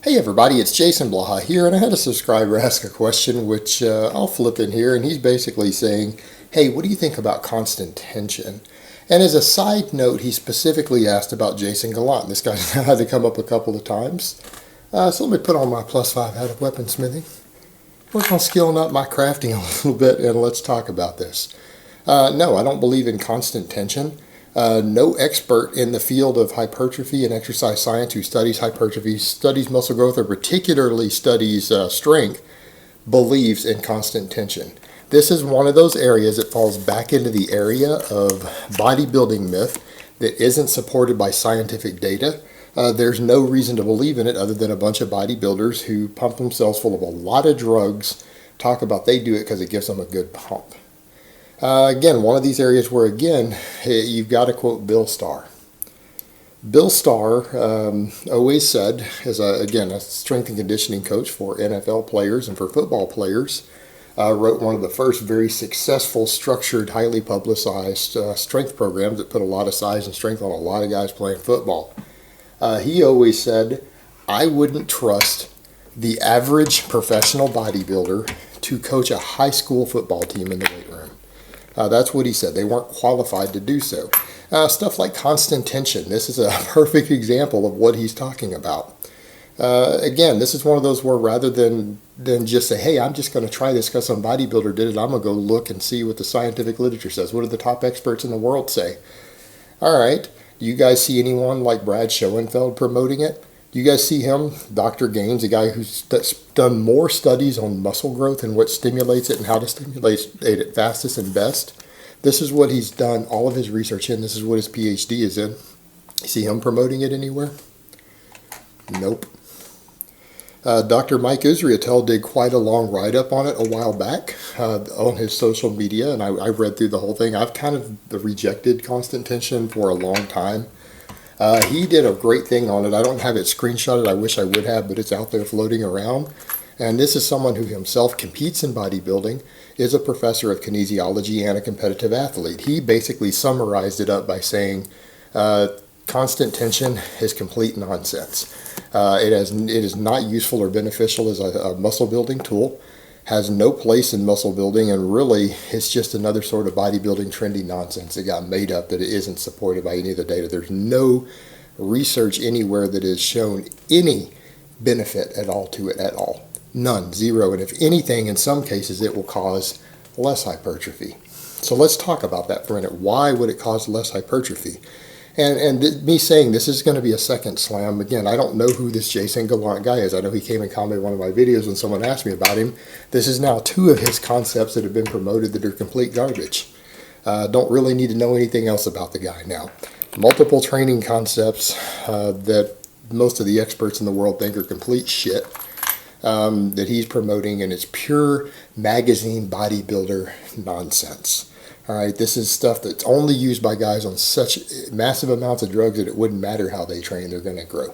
Hey everybody, it's Jason Blaha here, and I had a subscriber ask a question which I'll flip in here, and he's basically saying, hey, what do you think about constant tension? And as a side note, he specifically asked about Jason Gallant. This guy's had to come up a couple of times. So let me put on my +5 out of weaponsmithing, work on skilling up my crafting a little bit, and let's talk about this. No, I don't believe in constant tension. No expert in the field of hypertrophy and exercise science who studies hypertrophy, studies muscle growth, or particularly studies strength believes in constant tension. This is one of those areas that falls back into the area of bodybuilding myth that isn't supported by scientific data. There's no reason to believe in it other than a bunch of bodybuilders who pump themselves full of a lot of drugs, talk about they do it because it gives them a good pump. Again, one of these areas where, again, you've got to quote Bill Starr. Bill Starr always said, as a strength and conditioning coach for NFL players and for football players, wrote one of the first very successful, structured, highly publicized strength programs that put a lot of size and strength on a lot of guys playing football. He always said, I wouldn't trust the average professional bodybuilder to coach a high school football team in the weight room. That's what he said. They weren't qualified to do so. Stuff like constant tension. This is a perfect example of what he's talking about. Again, this is one of those where rather than just say, hey, I'm just going to try this because some bodybuilder did it, I'm going to go look and see what the scientific literature says. What do the top experts in the world say? All right. Do you guys see anyone like Brad Schoenfeld promoting it? Do you guys see him, Dr. Gaines, a guy who's done more studies on muscle growth and what stimulates it and how to stimulate it fastest and best? This is what he's done all of his research in. This is what his PhD is in. You see him promoting it anywhere? Nope. Dr. Mike Israetel did quite a long write-up on it a while back on his social media, and I read through the whole thing. I've kind of rejected constant tension for a long time. He did a great thing on it. I don't have it screenshotted. I wish I would have, but it's out there floating around. And this is someone who himself competes in bodybuilding, is a professor of kinesiology and a competitive athlete. He basically summarized it up by saying constant tension is complete nonsense. It is not useful or beneficial as a muscle building tool, has no place in muscle building, and really it's just another sort of bodybuilding trendy nonsense that got made up that it isn't supported by any of the data. There's no research anywhere that has shown any benefit at all to it at all. None, zero. And if anything, in some cases, it will cause less hypertrophy. So let's talk about that for a minute. Why would it cause less hypertrophy? Me saying this is going to be a second slam. Again, I don't know who this Jason Gallant guy is. I know he came and commented on one of my videos when someone asked me about him. This is now 2 of his concepts that have been promoted that are complete garbage. Don't really need to know anything else about the guy now. Multiple training concepts that most of the experts in the world think are complete shit that he's promoting, and it's pure magazine bodybuilder nonsense. All right, this is stuff that's only used by guys on such massive amounts of drugs that it wouldn't matter how they train, they're going to grow.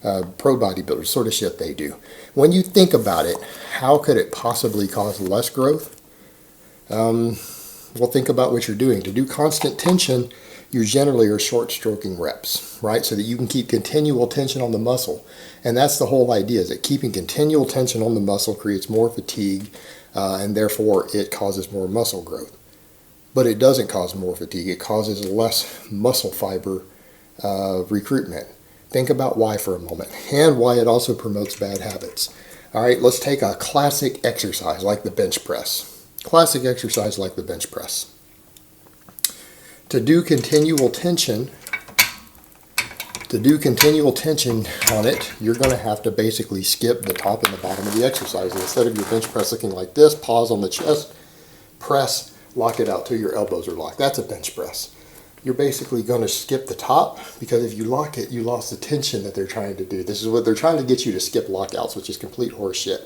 Pro bodybuilders, sort of shit they do. When you think about it, how could it possibly cause less growth? Well, think about what you're doing. To do constant tension, you generally are short stroking reps, right? So that you can keep continual tension on the muscle. And that's the whole idea, is that keeping continual tension on the muscle creates more fatigue, and therefore it causes more muscle growth. But it doesn't cause more fatigue. It causes less muscle fiber recruitment. Think about why for a moment, and why it also promotes bad habits. All right, let's take a classic exercise like the bench press. Classic exercise like the bench press. To do continual tension on it, you're going to have to basically skip the top and the bottom of the exercise. And instead of your bench press looking like this, pause on the chest, press, lock it out till your elbows are locked. That's a bench press. You're basically going to skip the top, because if you lock it, you lost the tension that they're trying to do. This is what they're trying to get you to skip lockouts, which is complete horseshit.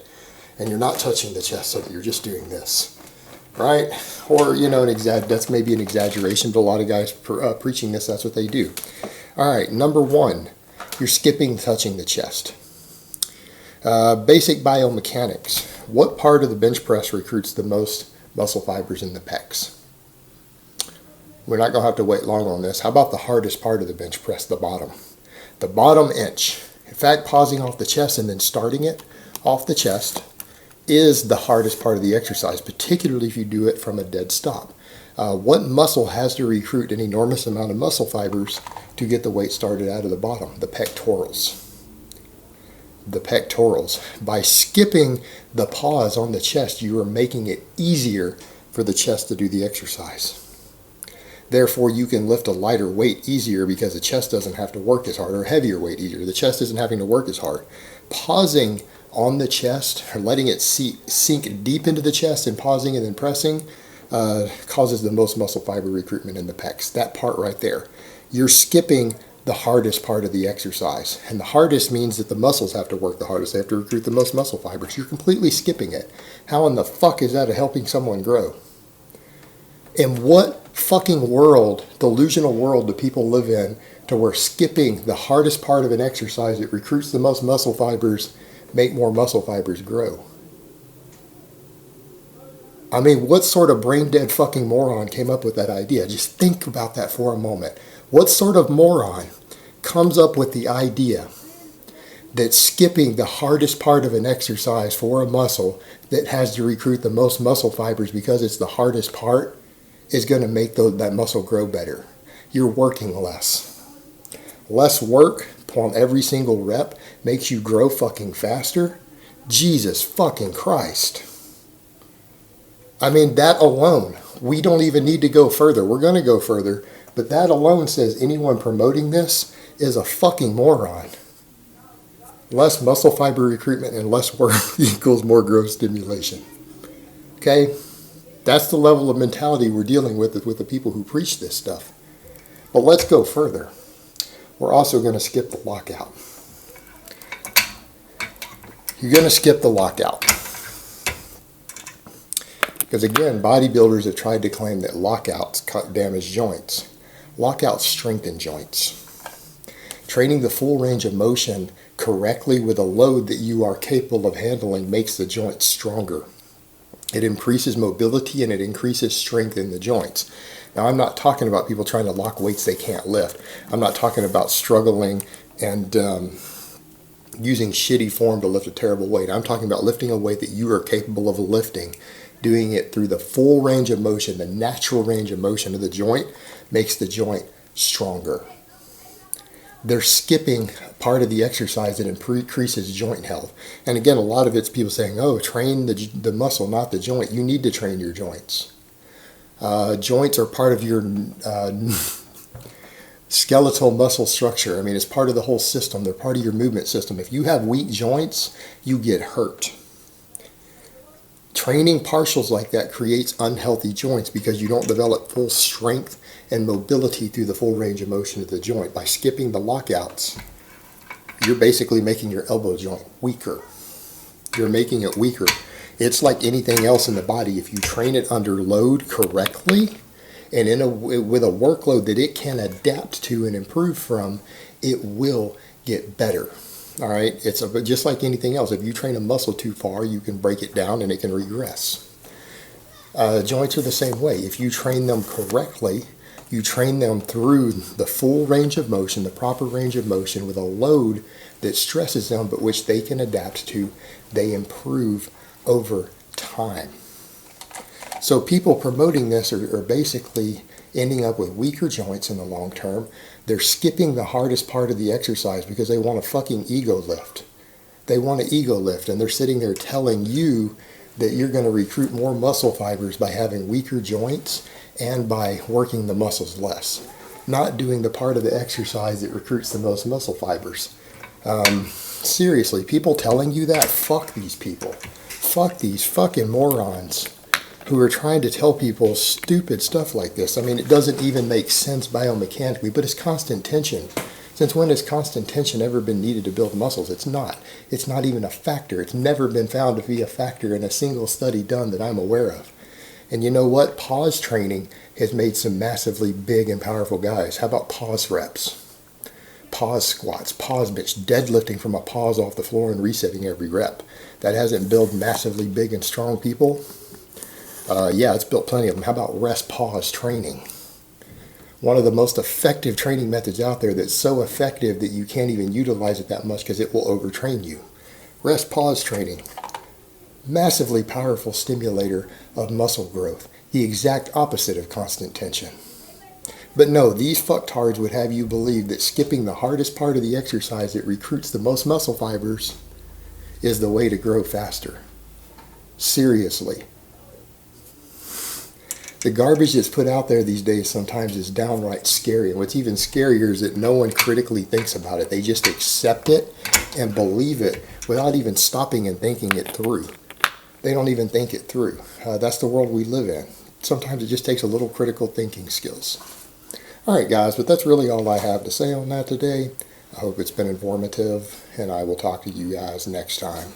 And you're not touching the chest, so that you're just doing this, right? Or, that's maybe an exaggeration, but a lot of guys preaching this, that's what they do. All right, number 1, you're skipping touching the chest. Basic biomechanics. What part of the bench press recruits the most muscle fibers in the pecs? We're not going to have to wait long on this. How about the hardest part of the bench press, the bottom? The bottom inch. In fact, pausing off the chest and then starting it off the chest is the hardest part of the exercise, particularly if you do it from a dead stop. What muscle has to recruit an enormous amount of muscle fibers to get the weight started out of the bottom? The pectorals. The pectorals. By skipping the pause on the chest, you are making it easier for the chest to do the exercise. Therefore, you can lift a lighter weight easier because the chest doesn't have to work as hard, or heavier weight easier. The chest isn't having to work as hard. Pausing on the chest, or letting it sink deep into the chest and pausing and then pressing, causes the most muscle fiber recruitment in the pecs. That part right there. You're skipping the hardest part of the exercise. And the hardest means that the muscles have to work the hardest. They have to recruit the most muscle fibers. You're completely skipping it. How in the fuck is that helping someone grow? In what fucking world, delusional world, do people live in to where skipping the hardest part of an exercise that recruits the most muscle fibers make more muscle fibers grow? I mean, what sort of brain dead fucking moron came up with that idea? Just think about that for a moment. What sort of moron comes up with the idea that skipping the hardest part of an exercise for a muscle that has to recruit the most muscle fibers because it's the hardest part is going to make that muscle grow better? You're working less. Less work on every single rep makes you grow fucking faster? Jesus fucking Christ. I mean, that alone, we don't even need to go further. We're going to go further, but that alone says anyone promoting this is a fucking moron. Less muscle fiber recruitment and less work equals more growth stimulation. Okay? That's the level of mentality we're dealing with the people who preach this stuff. But let's go further. We're also going to skip the lockout. You're going to skip the lockout. Because again, bodybuilders have tried to claim that lockouts damage joints. Lockouts strengthen joints. Training the full range of motion correctly with a load that you are capable of handling makes the joint stronger. It increases mobility and it increases strength in the joints. Now, I'm not talking about people trying to lock weights they can't lift. I'm not talking about struggling and using shitty form to lift a terrible weight. I'm talking about lifting a weight that you are capable of lifting. Doing it through the full range of motion, the natural range of motion of the joint, makes the joint stronger. They're skipping part of the exercise that increases joint health. And again, a lot of it's people saying, oh, train the muscle, not the joint. You need to train your joints. Joints are part of your skeletal muscle structure. I mean, it's part of the whole system. They're part of your movement system. If you have weak joints, you get hurt. Training partials like that creates unhealthy joints because you don't develop full strength and mobility through the full range of motion of the joint. By skipping the lockouts, you're basically making your elbow joint weaker. You're making it weaker. It's like anything else in the body. If you train it under load correctly and with a workload that it can adapt to and improve from, it will get better. All right, it's just like anything else. If you train a muscle too far, you can break it down and it can regress. Joints are the same way. If you train them correctly, you train them through the full range of motion, the proper range of motion with a load that stresses them, but which they can adapt to, they improve over time. So people promoting this are basically ending up with weaker joints in the long term. They're skipping the hardest part of the exercise because they want a fucking ego lift. They want an ego lift, and they're sitting there telling you that you're going to recruit more muscle fibers by having weaker joints and by working the muscles less. Not doing the part of the exercise that recruits the most muscle fibers. Seriously, people telling you that, fuck these people. Fuck these fucking morons who are trying to tell people stupid stuff like this. I mean, it doesn't even make sense biomechanically, but it's constant tension. Since when has constant tension ever been needed to build muscles? It's not. It's not even a factor. It's never been found to be a factor in a single study done that I'm aware of. And you know what? Pause training has made some massively big and powerful guys. How about pause reps? Pause squats, pause bench, deadlifting from a pause off the floor and resetting every rep. That hasn't built massively big and strong people. Yeah, it's built plenty of them. How about rest pause training? one of the most effective training methods out there that's so effective that you can't even utilize it that much because it will overtrain you. Rest pause training. Massively powerful stimulator of muscle growth. The exact opposite of constant tension. But no, these fucktards would have you believe that skipping the hardest part of the exercise that recruits the most muscle fibers is the way to grow faster. Seriously. The garbage that's put out there these days sometimes is downright scary. And what's even scarier is that no one critically thinks about it. They just accept it and believe it without even stopping and thinking it through. They don't even think it through. That's the world we live in. Sometimes it just takes a little critical thinking skills. All right, guys, but that's really all I have to say on that today. I hope it's been informative, and I will talk to you guys next time.